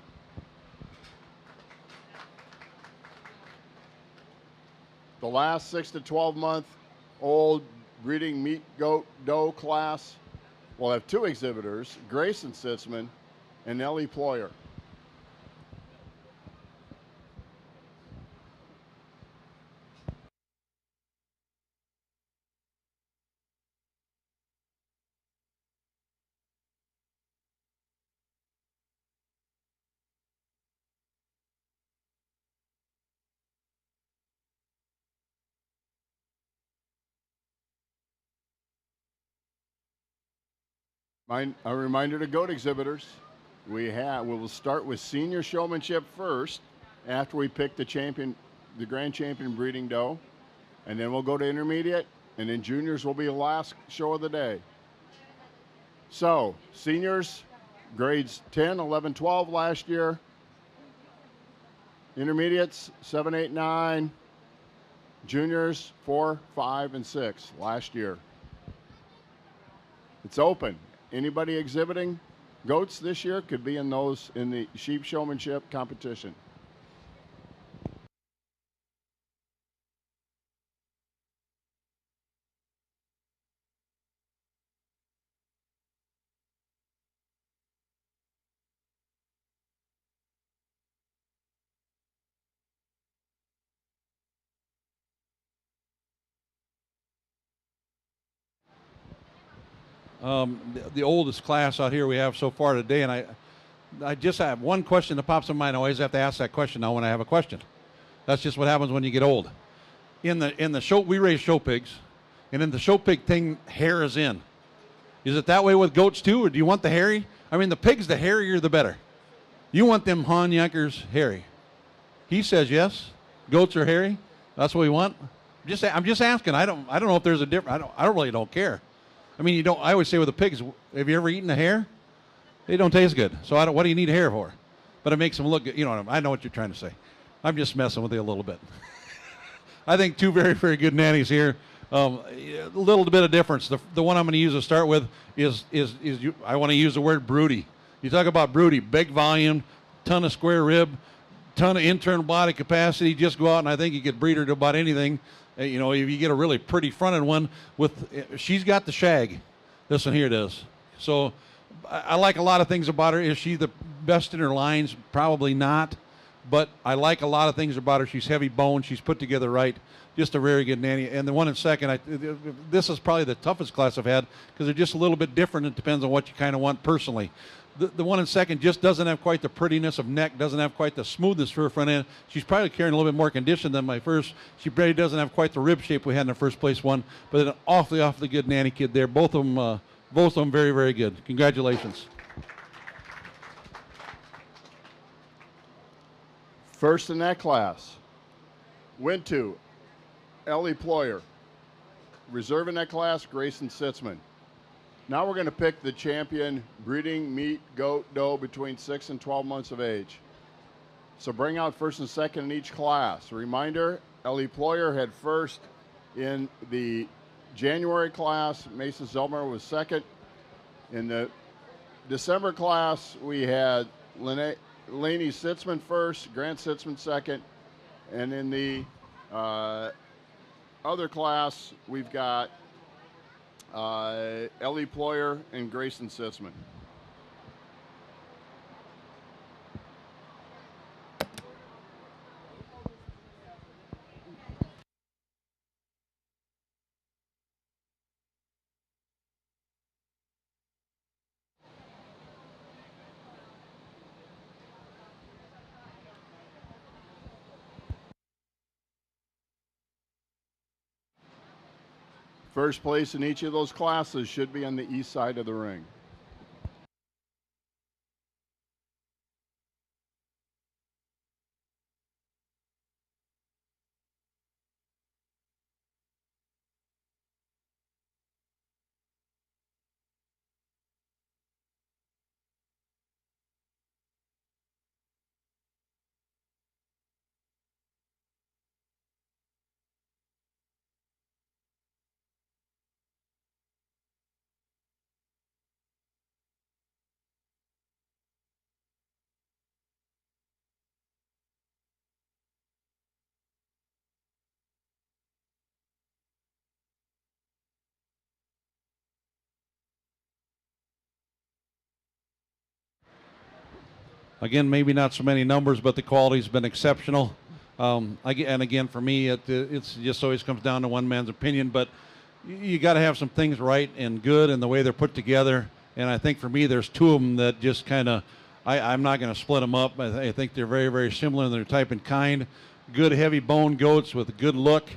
The last 6 to 12 month old breeding meat goat doe class will have two exhibitors, Grayson Sitzman and Ellie Ployer. A reminder to goat exhibitors, we will start with senior showmanship first after we pick the grand champion breeding doe, and then we'll go to intermediate, and then juniors will be the last show of the day. So seniors, grades 10, 11, 12 last year. Intermediates, 7, 8, 9. Juniors, 4, 5, and 6 last year. It's open. Anybody exhibiting goats this year could be in the sheep showmanship competition. The oldest class out here we have so far today, and I just have one question that pops in mind. I always have to ask that question now when I have a question. That's just what happens when you get old. In the show, we raise show pigs, and in the show pig thing, hair is in. Is it that way with goats too, or do you want the hairy? I mean, the pigs, the hairier the better. You want them Hon Yunkers hairy. He says yes. Goats are hairy. That's what we want. I'm just asking. I don't know if there's a difference. I really don't care. I mean, I always say with the pigs, have you ever eaten the hair? They don't taste good. So what do you need hair for? But it makes them look good. You know, I know what you're trying to say. I'm just messing with you a little bit. I think two very, very good nannies here. A little bit of difference. The one I'm going to use to start with is I want to use the word broody. You talk about broody, big volume, ton of square rib, ton of internal body capacity. Just go out and I think you could breed her to about anything. You know, if you get a really pretty fronted one she's got the shag. This one here does. So I like a lot of things about her. Is she the best in her lines? Probably not. But I like a lot of things about her. She's heavy bone. She's put together right. Just a very good nanny. And the one in second, this is probably the toughest class I've had because they're just a little bit different. It depends on what you kind of want personally. The one in second just doesn't have quite the prettiness of neck, doesn't have quite the smoothness for her front end. She's probably carrying a little bit more condition than my first. She probably doesn't have quite the rib shape we had in the first place one, but an awfully good nanny kid there. Both of them very, very good. Congratulations. First in that class went to Ellie Ployer. Reserve in that class, Grayson Sitzman. Now we're going to pick the champion breeding meat goat doe between 6 and 12 months of age. So bring out first and second in each class. A reminder, Ellie Ployer had first in the January class. Mason Zelmer was second. In the December class, we had Laney Sitzman first, Grant Sitzman second. And in the other class, we've got Ellie Ployer and Grayson Sitzman. First place in each of those classes should be on the east side of the ring. Again, maybe not so many numbers, but the quality's been exceptional. And again, for me, it's just always comes down to one man's opinion, but you got to have some things right and good in the way they're put together. And I think for me, there's two of them that just kind of, I'm not going to split them up. I think they're very, very similar in their type and kind. Good heavy bone goats with a good look,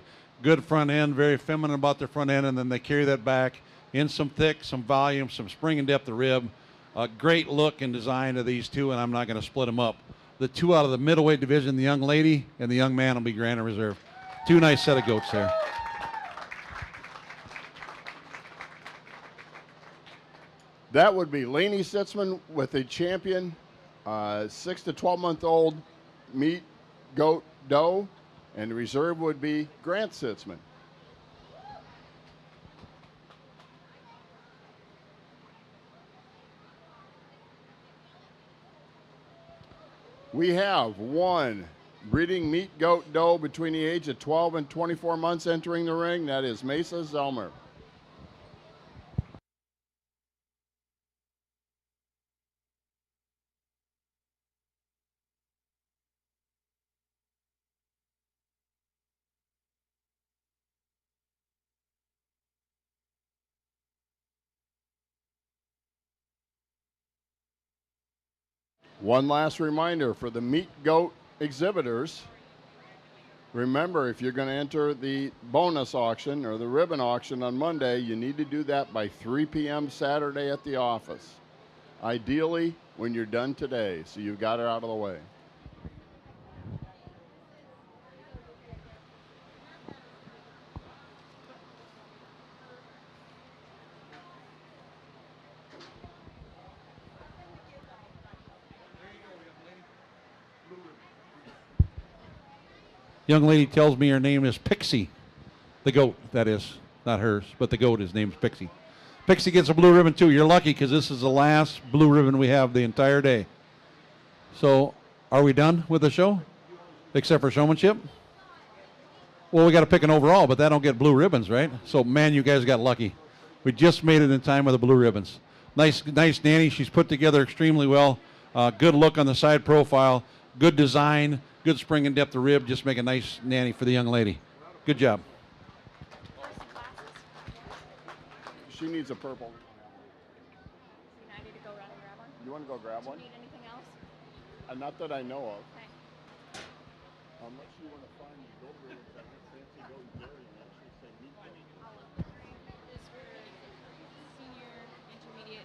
good front end, very feminine about their front end, and then they carry that back. in some thick, some volume, some spring and depth of rib. A great look and design of these two, and I'm not going to split them up. The two out of the middleweight division, the young lady and the young man, will be Grand and Reserve. Two nice set of goats there. That would be Laney Sitzman with a champion 6 to 12-month-old meat goat doe, and the reserve would be Grant Sitzman. We have one breeding meat goat doe between the age of 12 and 24 months entering the ring. That is Mesa Zelmer. One last reminder for the meat goat exhibitors. Remember, if you're going to enter the bonus auction or the ribbon auction on Monday, you need to do that by 3 p.m. Saturday at the office. Ideally, when you're done today, so you've got it out of the way. Young lady tells me her name is Pixie. The goat, that is. Not hers, but the goat, his name's Pixie. Pixie gets a blue ribbon too. You're lucky because this is the last blue ribbon we have the entire day. So, are we done with the show? Except for showmanship? Well, we got to pick an overall, but that don't get blue ribbons, right? So, man, you guys got lucky. We just made it in time with the blue ribbons. Nice nanny. She's put together extremely well. Good look on the side profile. Good design. Good spring and depth of rib. Just make a nice nanny for the young lady. Good job. She needs a purple. I need to go around and grab one. You want to go grab one? Do you need anything else? Not that I know of. Okay. Unless you want to find the goat ribbons that have fancy goat dairy and actually say meat goat. This for senior, intermediate.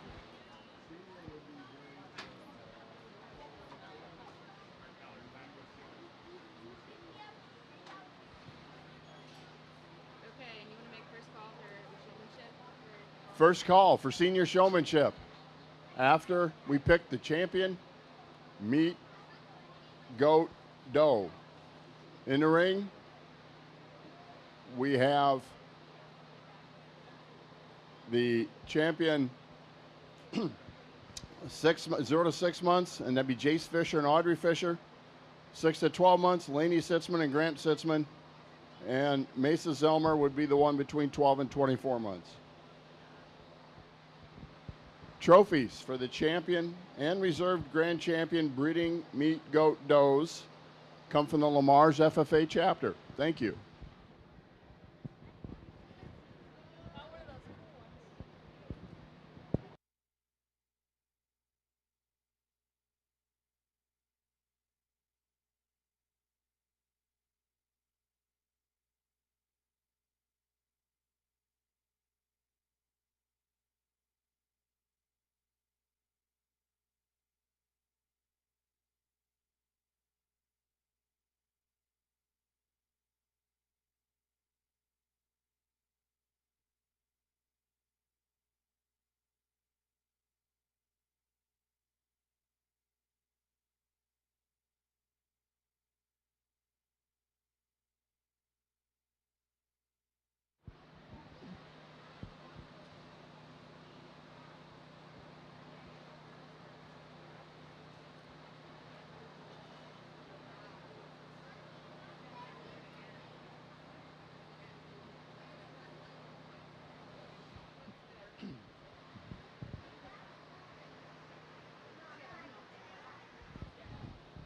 Okay, and you want to make first call for showmanship? First call for senior showmanship. After we pick the champion, meat, goat, doe. In the ring, we have the champion 0 to 6 months, and that'd be Jace Fisher and Audrey Fisher. 6 to 12 months, Laney Sitzman and Grant Sitzman. And Mesa Zelmer would be the one between 12 and 24 months. Trophies for the champion and reserved grand champion breeding meat goat does come from the Lamar's FFA chapter. Thank you.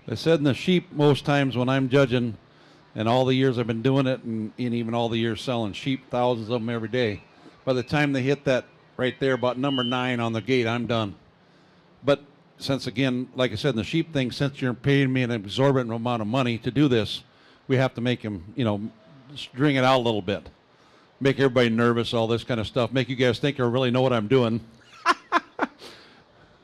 I said in the sheep most times when I'm judging, and all the years I've been doing it, and even all the years selling sheep, thousands of them every day, by the time they hit that right there, about number 9 on the gate, I'm done. But since, again, like I said in the sheep thing, since you're paying me an exorbitant amount of money to do this, we have to make him, string it out a little bit. make everybody nervous, all this kind of stuff, make you guys think I really know what I'm doing.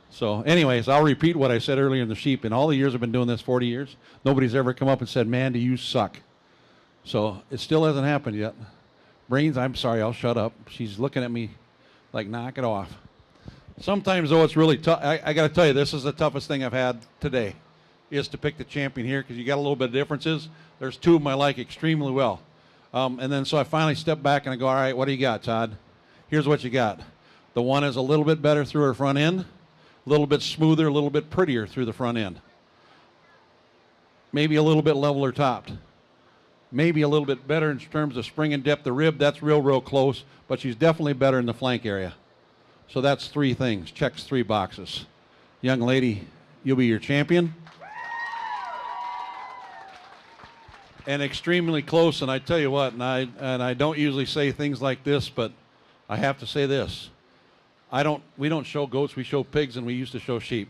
So anyways, I'll repeat what I said earlier in the sheep. In all the years I've been doing this, 40 years, nobody's ever come up and said, "Mandy, you suck." So it still hasn't happened yet. Brains, I'm sorry, I'll shut up. She's looking at me like, knock it off. Sometimes, though, it's really tough. I got to tell you, this is the toughest thing I've had today, is to pick the champion here, because you got a little bit of differences. There's two of them I like extremely well. And then so I finally step back and I go, all right, what do you got, Todd? Here's what you got. The one is a little bit better through her front end, a little bit smoother, a little bit prettier through the front end. Maybe a little bit leveler topped. Maybe a little bit better in terms of spring and depth of rib. That's real close, but she's definitely better in the flank area. So that's three things. Checks 3 boxes. Young lady, you'll be your champion. And extremely close, and I tell you what, and I don't usually say things like this, but I have to say this. We don't show goats, we show pigs, and we used to show sheep.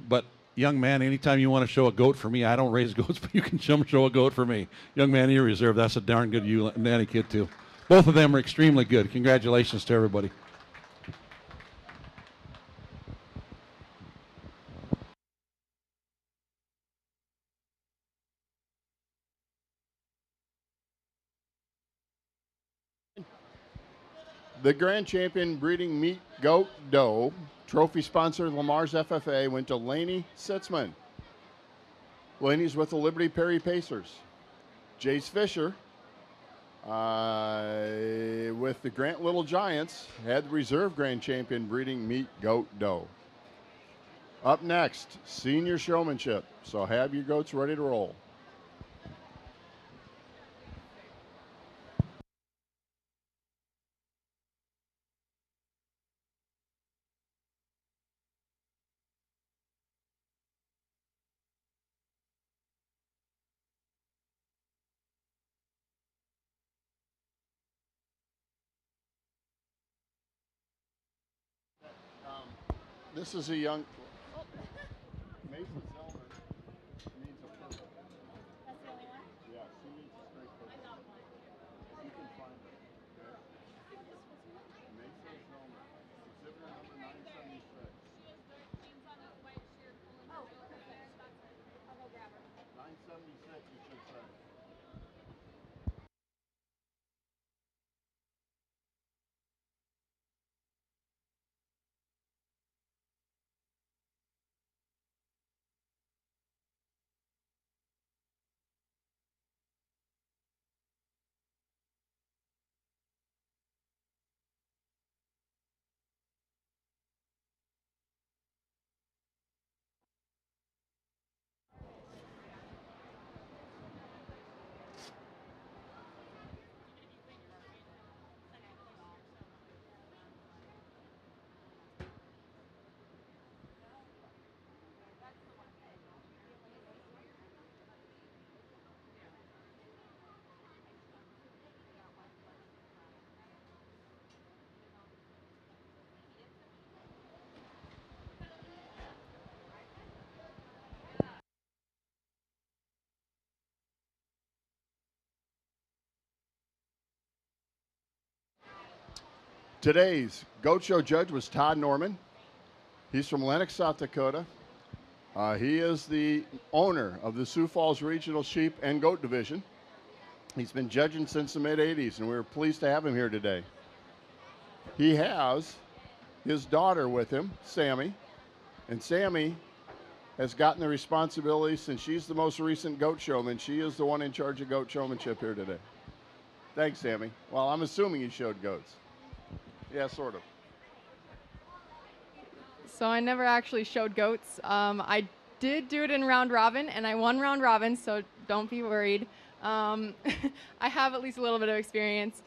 But young man, anytime you want to show a goat for me, I don't raise goats, but you can show a goat for me. Young man in your reserve, that's a darn good nanny kid too. Both of them are extremely good. Congratulations to everybody. The grand champion breeding meat goat doe, trophy sponsor Lamar's FFA, went to Laney Sitzman. Laney's with the Liberty Perry Pacers. Jace Fisher with the Grant Little Giants had the reserve grand champion breeding meat goat doe. Up next, senior showmanship. So have your goats ready to roll. This is a young Mason Zellner needs a purple. That's the only one? Yeah, she needs a straight purple. You can find it. Okay? Mason Zellner, exhibitor number 976. Oh, perfect. I'll go grab her. 976, you should say. Today's Goat Show judge was Todd Norman. He's from Lenox, South Dakota. He is the owner of the Sioux Falls Regional Sheep and Goat Division. He's been judging since the mid-'80s, and we're pleased to have him here today. He has his daughter with him, Sammy, and Sammy has gotten the responsibility since she's the most recent goat showman. She is the one in charge of goat showmanship here today. Thanks, Sammy. Well, I'm assuming you showed goats. Yeah, sort of. So I never actually showed goats. I did do it in round robin, and I won round robin, so don't be worried. I have at least a little bit of experience.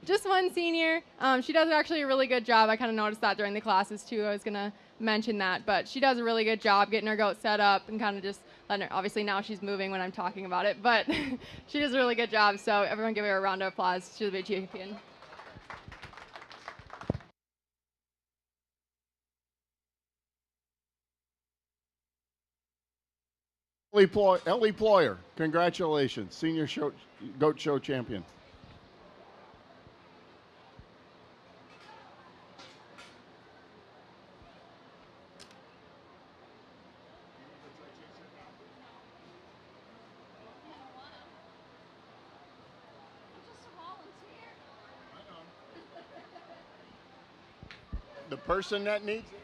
Just one senior. She does actually a really good job. I kind of noticed that during the classes, too. I was going to mention that. But she does a really good job getting her goat set up and kind of just letting her. Obviously, now she's moving when I'm talking about it. But she does a really good job, so everyone give her a round of applause. She'll be a champion. Ellie Ployer, congratulations, senior goat show champion. the person that needs it.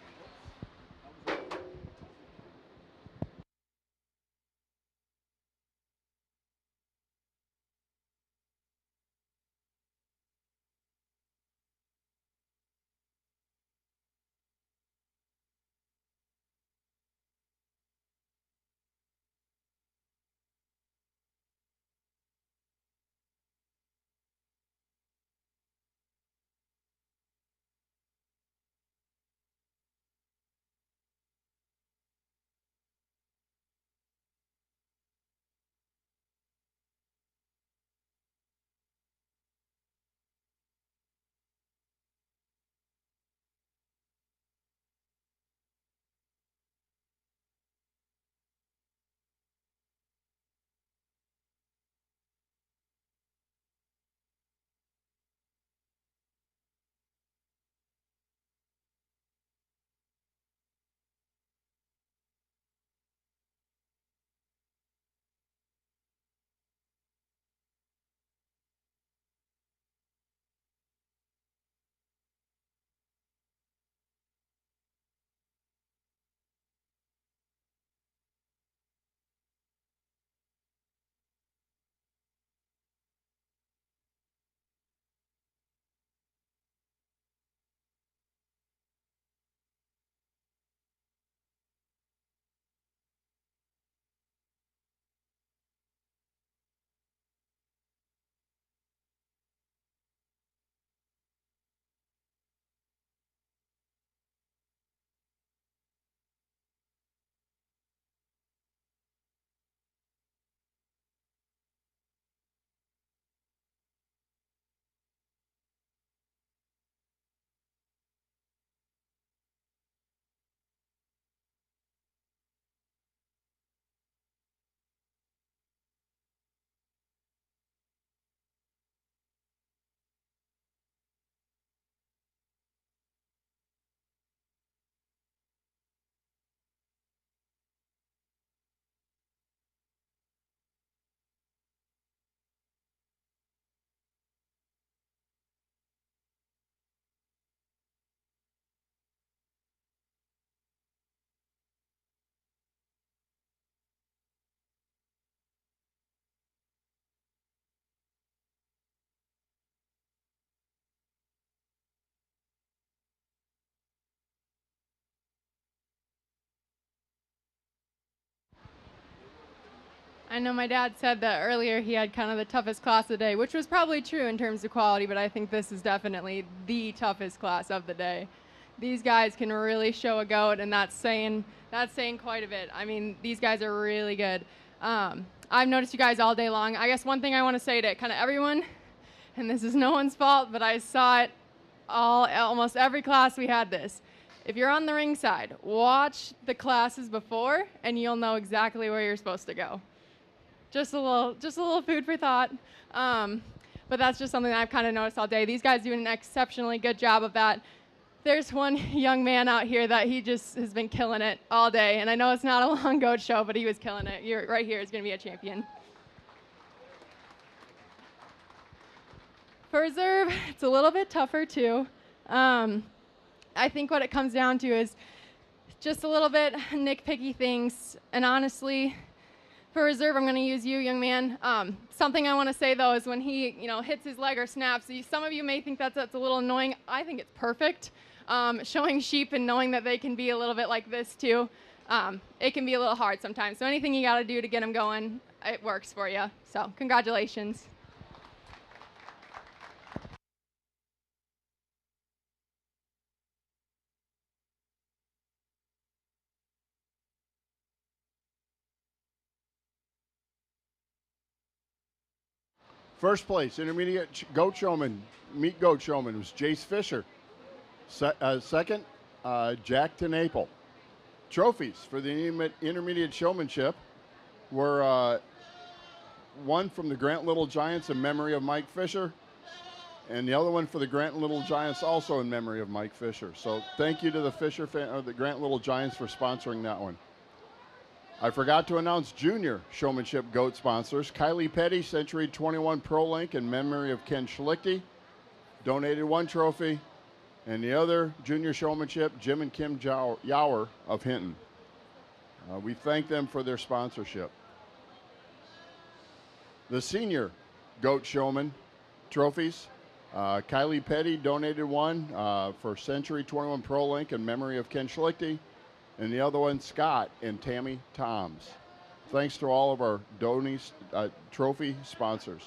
I know my dad said that earlier he had kind of the toughest class of the day, which was probably true in terms of quality, but I think this is definitely the toughest class of the day. These guys can really show a goat, and that's saying quite a bit. I mean, these guys are really good. I've noticed you guys all day long. I guess one thing I want to say to kind of everyone, and this is no one's fault, but I saw it almost every class we had this. If you're on the ring side, watch the classes before, and you'll know exactly where you're supposed to go. Just a little food for thought. But that's just something that I've kind of noticed all day. These guys do an exceptionally good job of that. There's one young man out here that he just has been killing it all day. And I know it's not a long goat show, but he was killing it. You're right here is going to be a champion. For reserve, it's a little bit tougher too. I think what it comes down to is just a little bit nitpicky things. And honestly, for reserve, I'm going to use you, young man. Something I want to say, though, is when he hits his leg or snaps, some of you may think that's a little annoying. I think it's perfect. Showing sheep and knowing that they can be a little bit like this, too, it can be a little hard sometimes. So anything you got to do to get them going, it works for you. So congratulations. First place, intermediate goat showman, meat goat showman, was Jace Fisher. Second, Jack Tenaple. Trophies for the intermediate showmanship were one from the Grant Little Giants in memory of Mike Fisher, and the other one for the Grant Little Giants also in memory of Mike Fisher. So thank you to the the Grant Little Giants for sponsoring that one. I forgot to announce junior showmanship goat sponsors. Kylie Petty, Century 21 Pro Link in memory of Ken Schlichty, donated one trophy. And the other junior showmanship, Jim and Kim Yower of Hinton. We thank them for their sponsorship. The senior goat showman trophies. Kylie Petty donated one for Century 21 Pro Link in memory of Ken Schlichty, and the other one, Scott and Tammy Toms. Thanks to all of our trophy sponsors.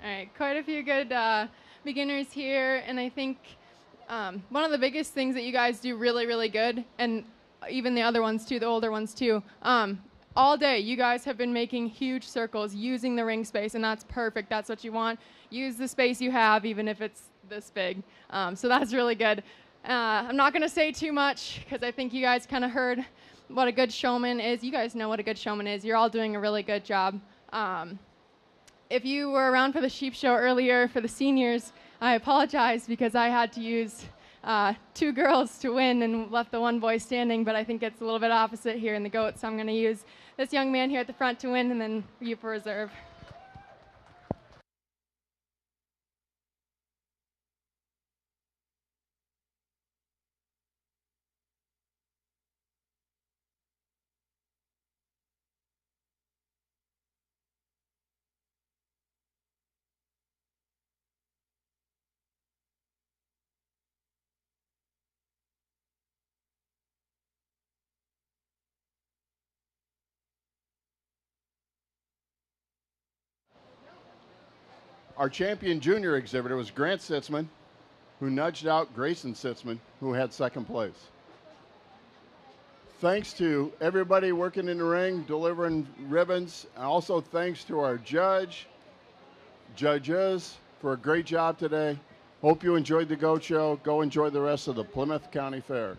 All right, quite a few good beginners here, and I think one of the biggest things that you guys do really, really good, and even the other ones too, the older ones too, all day you guys have been making huge circles using the ring space, and that's perfect. That's what you want. Use the space you have, even if it's this big. So that's really good. I'm not going to say too much because I think you guys kind of heard what a good showman is. You guys know what a good showman is. You're all doing a really good job. If you were around for the sheep show earlier for the seniors, I apologize because I had to use 2 girls to win and left the 1 boy standing, but I think it's a little bit opposite here in the goats, so I'm going to use this young man here at the front to win and then you for reserve. Our champion junior exhibitor was Grant Sitzman, who nudged out Grayson Sitzman, who had second place. Thanks to everybody working in the ring, delivering ribbons, and also thanks to our judges for a great job today. Hope you enjoyed the goat show. Go enjoy the rest of the Plymouth County Fair.